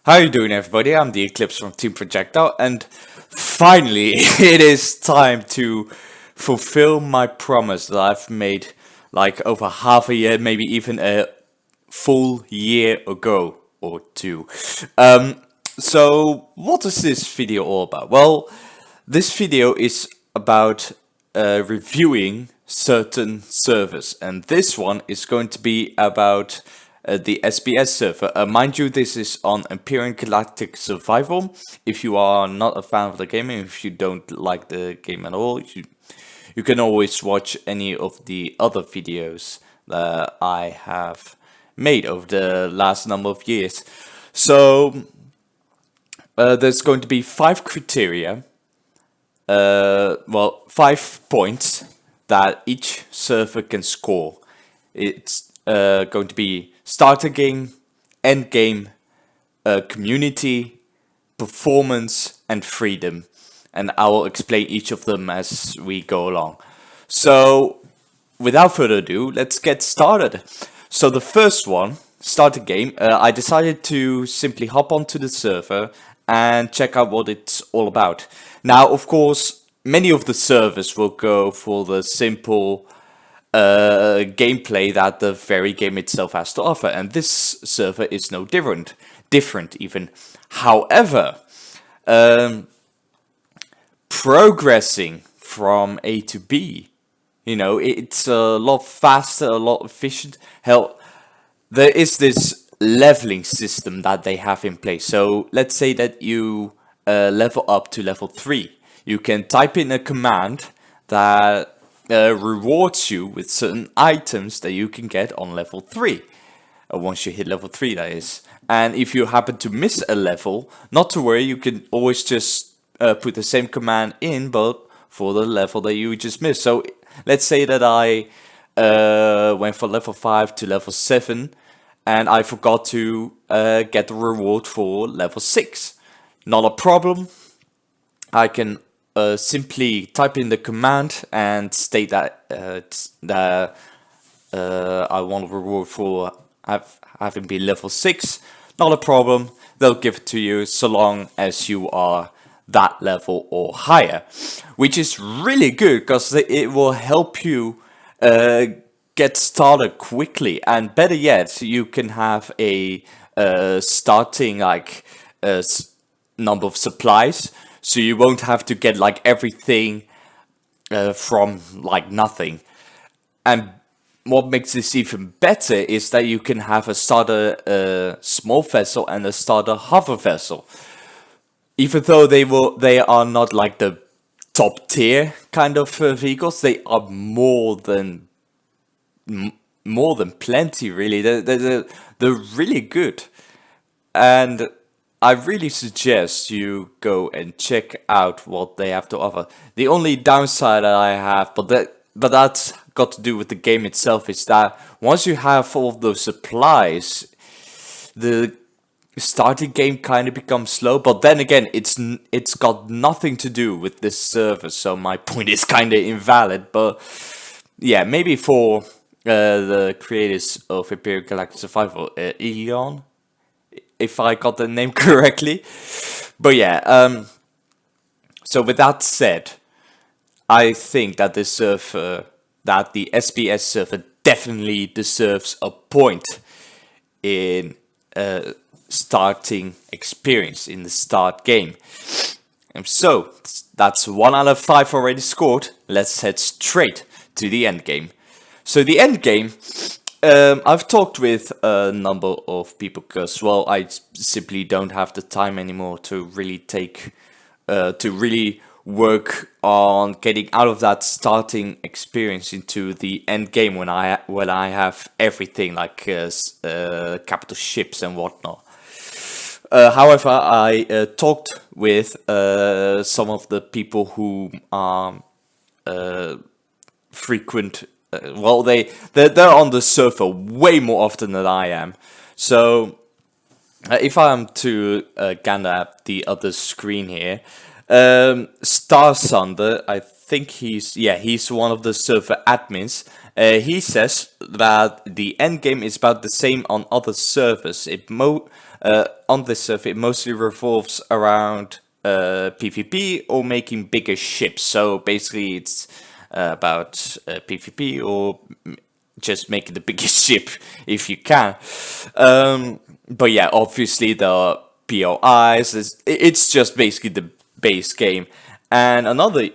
How you doing, everybody? I'm the Eclipse from Team Projectile, and finally it is time to fulfill my promise that I've made like over half a year, maybe even a full year ago or two. So what is this video all about? Well, this video is about reviewing certain servers, and this one is going to be about the SBS server. Mind you, this is on Empyrion Galactic Survival. If you are not a fan of the game, and if you don't like the game at all, you can always watch any of the other videos that I have made over the last number of years. So there's going to be 5 criteria, 5 points that each server can score. It's going to be starter game, end game, community, performance, and freedom. And I will explain each of them as we go along. So, without further ado, let's get started. So the first one, starter game, I decided to simply hop onto the server and check out what it's all about. Now, of course, many of the servers will go for the simple gameplay that the very game itself has to offer, and this server is no different even. However, progressing from A to B, it's a lot faster, a lot efficient. Hell, there is this leveling system that they have in place. So let's say that you level up to level 3. You can type in a command that rewards you with certain items that you can get on level 3. Once you hit level 3, that is. And if you happen to miss a level, not to worry, you can always just put the same command in, but for the level that you just missed. So let's say that I went from level 5 to level 7, and I forgot to get the reward for level 6. Not a problem. I can simply type in the command and state that I want a reward for having been level 6. Not a problem. They'll give it to you so long as you are that level or higher, which is really good because it will help you get started quickly, and better yet, you can have a starting number of supplies. So you won't have to get like everything from like nothing. And what makes this even better is that you can have a starter small vessel and a starter hover vessel. Even though they are not like the top tier kind of vehicles, they are more than plenty, really. They're really good. And I really suggest you go and check out what they have to offer. The only downside that I have, but that's got to do with the game itself, is that once you have all of those supplies, the starting game kind of becomes slow. But then again, it's got nothing to do with this server, so my point is kind of invalid. But yeah, maybe for the creators of Empyrion Galactic Survival, Empyrion, if I got the name correctly. But yeah, so with that said, I think that this server, that the SBS server, definitely deserves a point in starting experience in the start game. And so that's 1 out of 5 already scored. Let's head straight to the end game. So the end game, I've talked with a number of people because, well, I simply don't have the time anymore to really work on getting out of that starting experience into the end game when I have everything like capital ships and whatnot. However, I talked with some of the people who are frequent. Well, they're on the server way more often than I am. So if I am to gander at the other screen here, Star Sunder, I think he's one of the server admins. He says that the endgame is about the same on other servers. on this server, it mostly revolves around PvP or making bigger ships. So basically, it's about PvP or just making the biggest ship if you can. But yeah, obviously the POIs, it's just basically the base game. And another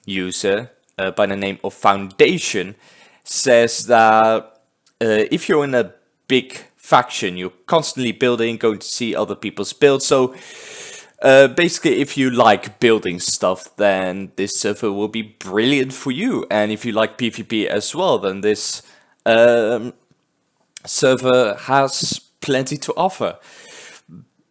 user by the name of Foundation says that if you're in a big faction, you're constantly building, going to see other people's builds. So basically, if you like building stuff, then this server will be brilliant for you. And if you like PvP as well, then this server has plenty to offer.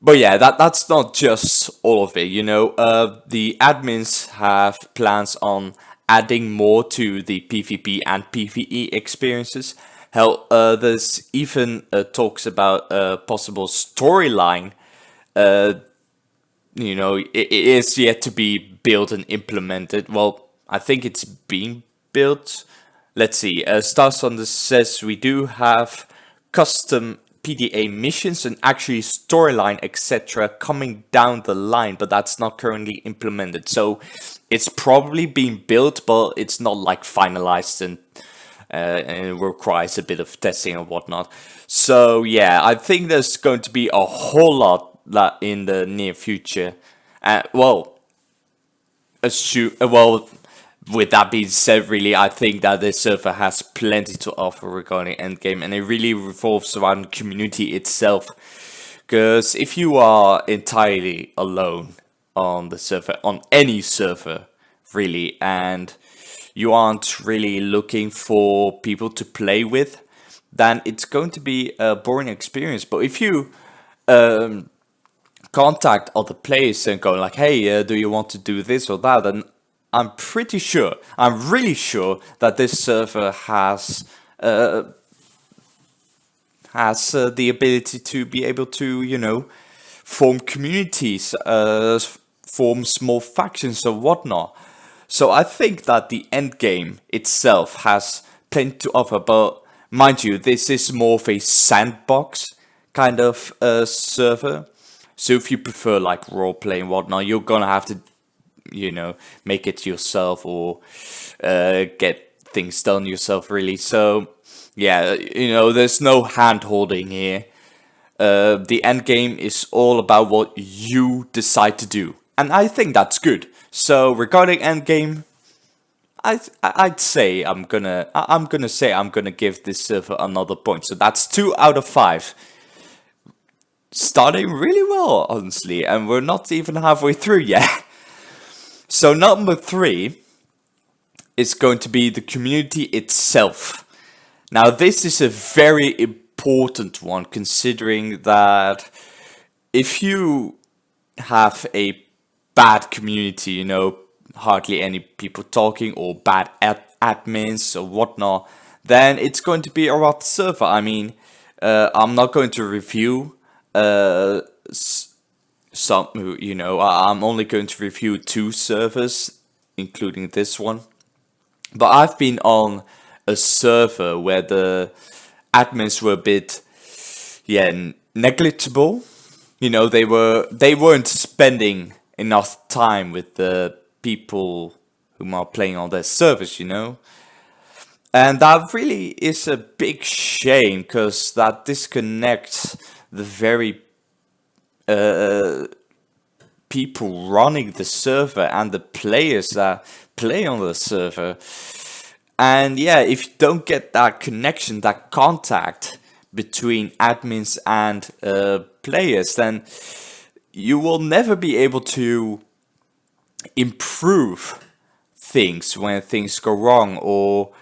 But yeah, that's not just all of it, you know. The admins have plans on adding more to the PvP and PvE experiences. Hell, there's even talks about a possible storyline. You know, it is yet to be built and implemented. Well, I think it's being built. Let's see. Star Thunder says we do have custom PDA missions and actually storyline, etc. coming down the line, but that's not currently implemented. So it's probably being built, but it's not like finalized and it requires a bit of testing and whatnot. So yeah, I think there's going to be a whole lot that in the near future. Well, with that being said, really, I think that this server has plenty to offer regarding endgame, and it really revolves around the community itself. Because if you are entirely alone on the server, on any server, really, and you aren't really looking for people to play with, then it's going to be a boring experience. But if you contact other players and go like, hey, do you want to do this or that, then I'm really sure that this server has the ability to be able to, you know, form communities, form small factions or whatnot. So I think that the end game itself has plenty to offer, but mind you, this is more of a sandbox kind of server. So if you prefer like roleplay and whatnot, you're gonna have to, you know, make it yourself or get things done yourself, really. So yeah, you know, there's no hand holding here. The end game is all about what you decide to do, and I think that's good. So regarding end game, I'd say I'm gonna give this server another point. So that's 2 out of 5. Starting really well, honestly, and we're not even halfway through yet. So number 3 is going to be the community itself. Now this is a very important one, considering that if you have a bad community, you know, hardly any people talking or bad admins or whatnot, then it's going to be a rough server. I mean, I'm not going to review some, you know, I'm only going to review 2 servers, including this one. But I've been on a server where the admins were a bit, yeah, negligible. You know, they weren't spending enough time with the people whom are playing on their servers, you know. And that really is a big shame, because that disconnects the very people running the server and the players that play on the server. And yeah, if you don't get that connection, that contact between admins and players, then you will never be able to improve things when things go wrong, or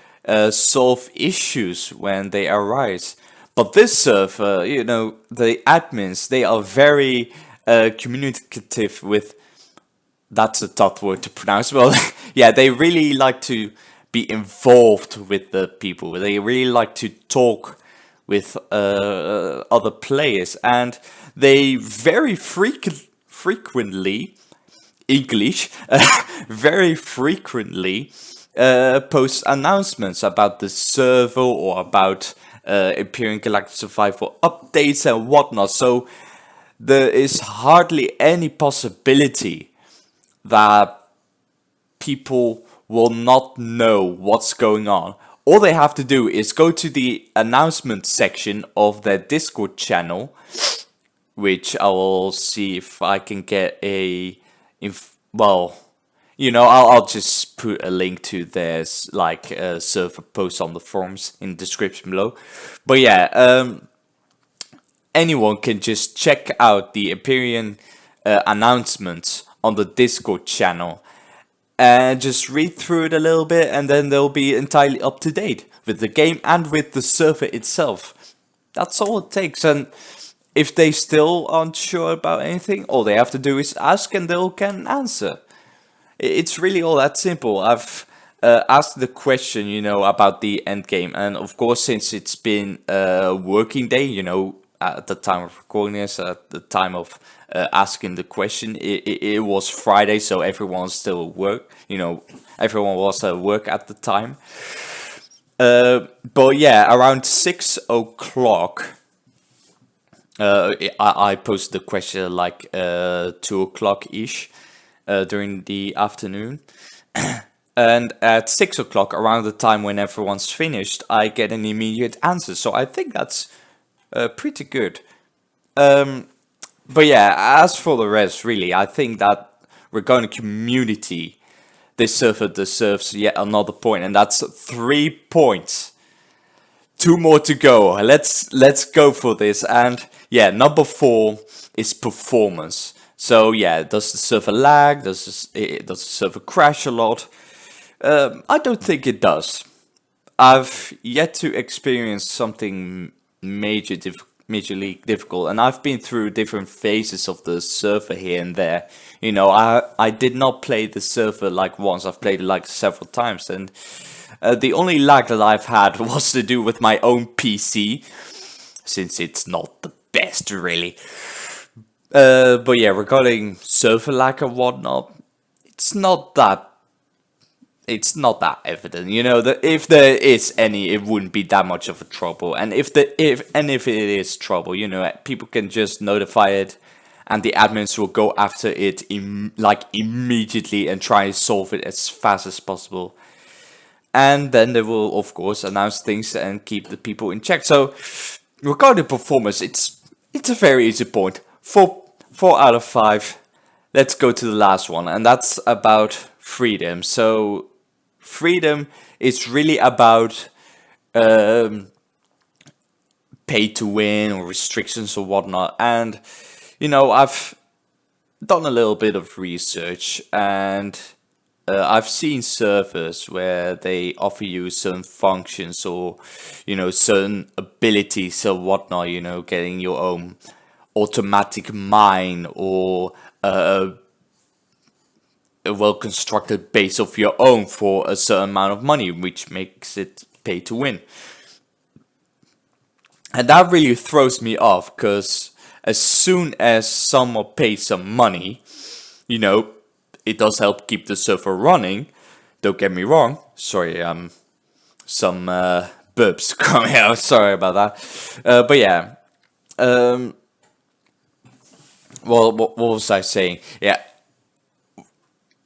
solve issues when they arise. But this server, you know, the admins, they are very communicative with, that's a tough word to pronounce, well, yeah, they really like to be involved with the people. They really like to talk with other players, and they very frequently, English, very frequently post announcements about the server or about Empyrion Galactic Survival updates and whatnot. So there is hardly any possibility that people will not know what's going on. All they have to do is go to the announcement section of their Discord channel, which I will see if I can get I'll just put a link to their server post on the forums in the description below. But yeah, anyone can just check out the Empyrion announcements on the Discord channel and just read through it a little bit, and then they'll be entirely up to date with the game and with the server itself. That's all it takes. And if they still aren't sure about anything, all they have to do is ask and they can answer. It's really all that simple. I've asked the question, about the end game, and of course, since it's been a working day, at the time of recording this, at the time of asking the question, it was Friday, so everyone's still at work. Everyone was at work at the time. But yeah, around 6 o'clock, I posted the question like 2 o'clock ish during the afternoon. And at 6 o'clock, around the time when everyone's finished, I get an immediate answer. So I think that's pretty good. But yeah, as for the rest, really, I think that regarding community, this server deserves yet another point, and that's 3 points. 2 more to go. Let's go for this. And yeah, number 4 is performance. So yeah, does the server lag? Does the server crash a lot? I don't think it does. I've yet to experience something majorly difficult, and I've been through different phases of the server here and there. I did not play the server like once. I've played it like several times, and the only lag that I've had was to do with my own PC, since it's not the best really. But yeah, regarding server lag and whatnot, it's not that evident, that if there is any, it wouldn't be that much of a trouble. And if it is trouble, people can just notify it, and the admins will go after it immediately and try and solve it as fast as possible. And then they will, of course, announce things and keep the people in check. So regarding performance, it's a very easy point. 4 out of 5. Let's go to the last one, and that's about freedom. So freedom is really about pay to win or restrictions or whatnot. And I've done a little bit of research, and I've seen servers where they offer you certain functions or certain abilities or whatnot, getting your own automatic mine or a well-constructed base of your own for a certain amount of money, which makes it pay to win. And that really throws me off, because as soon as someone pays some money, it does help keep the server running. Don't get me wrong. Sorry, some burps coming out. Sorry about that. But yeah. Well, what was I saying? Yeah.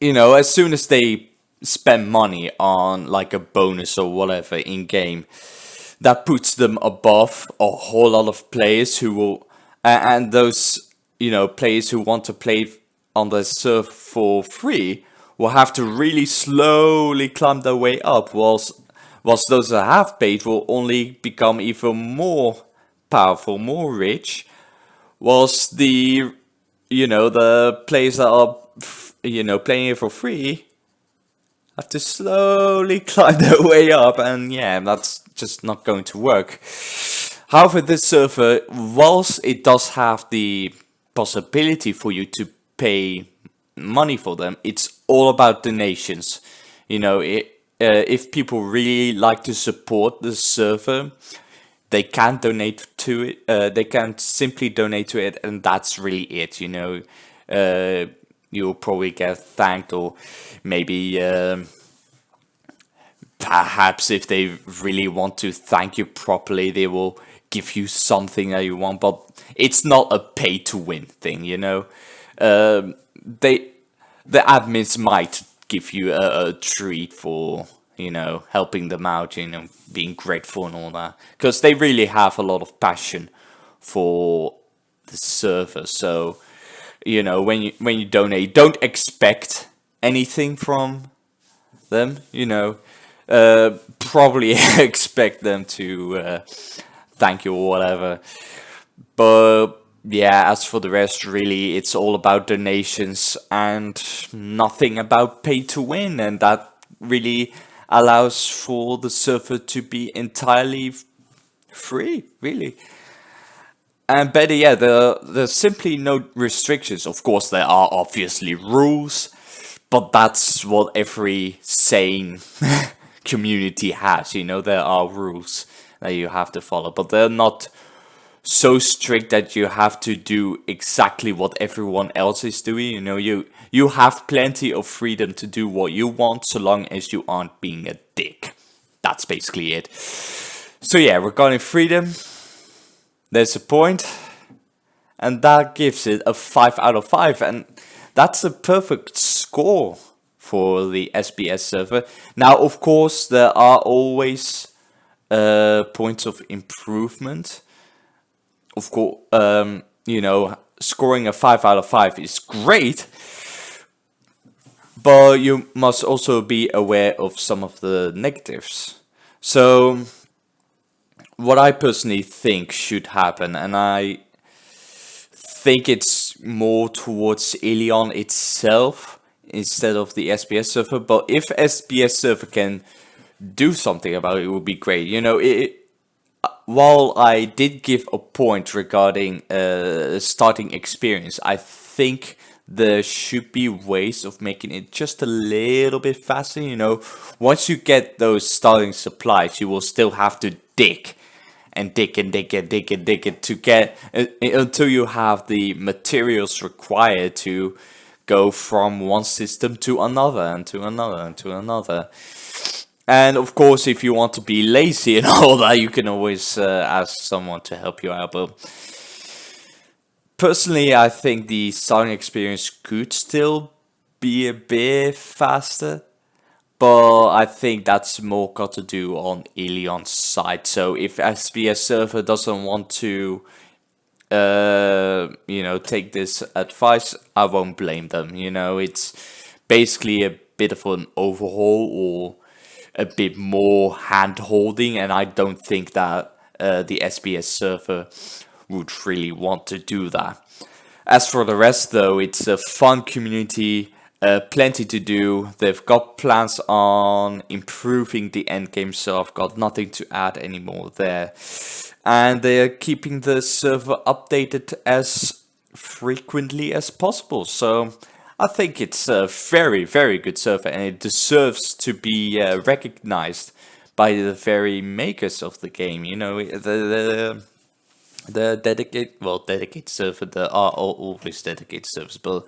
As soon as they spend money on like a bonus or whatever in game, that puts them above a whole lot of players who will, and those players who want to play on the server for free will have to really slowly climb their way up, whilst those that have paid will only become even more powerful, more rich, whilst the players that are playing it for free have to slowly climb their way up, and yeah, that's just not going to work. However, this server, whilst it does have the possibility for you to pay money for them, it's all about donations. If people really like to support the server, they can donate to it. They can simply donate to it, and that's really it. You'll probably get thanked, or maybe perhaps if they really want to thank you properly, they will give you something that you want, but it's not a pay to win thing, you know. They the admins might give you a treat for, you know, helping them out, you know, being grateful and all that, because they really have a lot of passion for the server. So, you know, when you donate, don't expect anything from them, you know. Probably expect them to thank you or whatever. But yeah, as for the rest, really, it's all about donations and nothing about pay to win, and that really allows for the server to be entirely free, really. And better yet, there's simply no restrictions. Of course, there are obviously rules, but that's what every sane community has. You know, there are rules that you have to follow, but they're not so strict that you have to do exactly what everyone else is doing. You know, you have plenty of freedom to do what you want, so long as you aren't being a dick. That's basically it. So yeah, regarding freedom, there's a point, and that gives it a 5 out of 5, and that's a perfect score for the SBS server. Now, of course, there are always points of improvement. Of course, you know, scoring a 5 out of 5 is great, but you must also be aware of some of the negatives. So, what I personally think should happen, and I think it's more towards Empyrion itself instead of the SBS server, but if SBS server can do something about it, it would be great. You know, while I did give a point regarding starting experience, I think there should be ways of making it just a little bit faster. You know, once you get those starting supplies, you will still have to dig and dig and dig and dig and dig it to get until you have the materials required to go from one system to another and to another and to another. And of course, if you want to be lazy and all that, you can always ask someone to help you out. But personally, I think the starting experience could still be a bit faster. But I think that's more got to do on Empyrion's side. So if SBS server doesn't want to, you know, take this advice, I won't blame them. You know, it's basically a bit of an overhaul or a bit more hand holding, and I don't think that the SBS server would really want to do that. As for the rest, though, it's a fun community. Plenty to do. They've got plans on improving the endgame, so I've got nothing to add anymore there. And they're keeping the server updated as frequently as possible. So I think it's a very, very good server, and it deserves to be recognized by the very makers of the game. You know, the dedicated server. There are always dedicated servers, but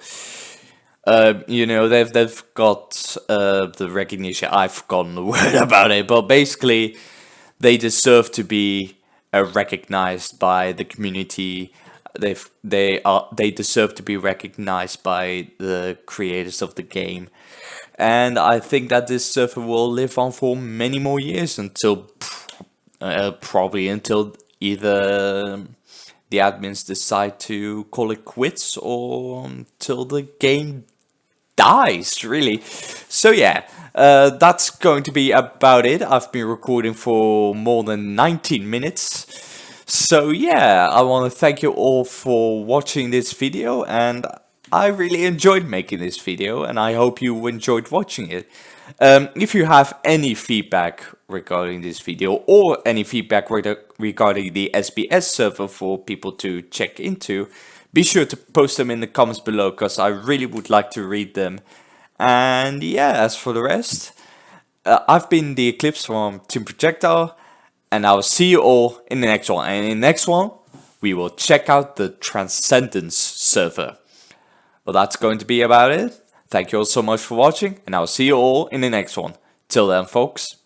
you know, they've got the recognition. I've forgotten the word about it, but basically, they deserve to be recognized by the community. They deserve to be recognized by the creators of the game, and I think that this server will live on for many more years until probably until either the admins decide to call it quits or until the game dies, really. So yeah, that's going to be about it. I've been recording for more than 19 minutes. So yeah, I want to thank you all for watching this video, and I really enjoyed making this video, and I hope you enjoyed watching it. If you have any feedback regarding this video, or any feedback regarding the SBS server for people to check into, be sure to post them in the comments below, because I really would like to read them. And yeah, as for the rest, I've been the Eclipse from Team Projectile, and I'll see you all in the next one. And in the next one, we will check out the Transcendence server. Well, that's going to be about it. Thank you all so much for watching, and I'll see you all in the next one. Till then, folks.